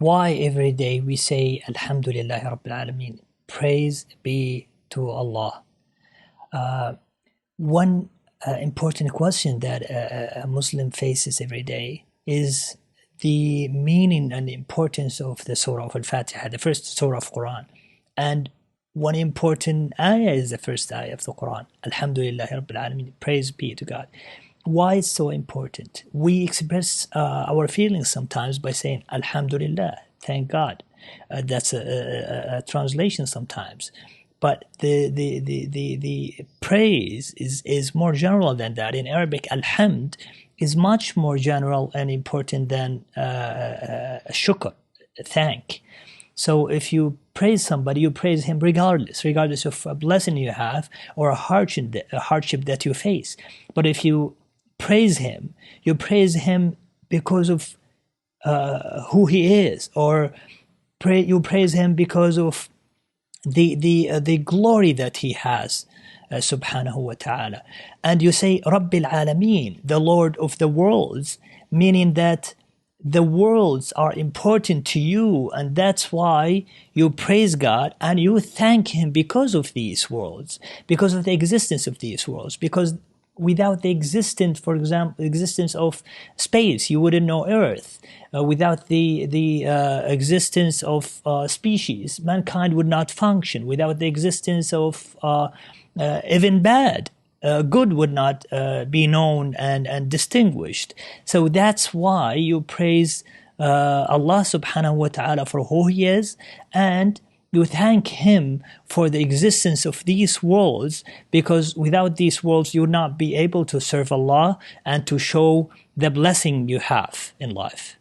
why every day we say Alhamdulillah Rabbil Alameen, praise be to Allah. One important question that a Muslim faces every day is the meaning and the importance of the Surah of Al-Fatiha, the first Surah of Quran. And one important ayah is the first ayah of the Quran, Alhamdulillah Rabbil Alameen, praise be to God. Why it's so important? We express our feelings sometimes by saying Alhamdulillah, thank God. That's a translation sometimes. But the praise is more general than that. In Arabic, alhamd is much more general and important than shukr, thank. So if you praise somebody, you praise him regardless of a blessing you have or a hardship that you face. But if you praise him, you praise him because of who he is, or you praise him because of the glory that he has, subhanahu wa ta'ala. And you say Rabbil Alameen, the Lord of the worlds, meaning that the worlds are important to you, and that's why you praise God and you thank him because of these worlds, because of the existence of these worlds, because without the existence, for example, existence of space, you wouldn't know Earth. Without the existence of species, mankind would not function. Without the existence of even bad, good would not be known and distinguished. So that's why you praise Allah subhanahu wa ta'ala for who he is, and you thank him for the existence of these worlds, because without these worlds you would not be able to serve Allah and to show the blessing you have in life.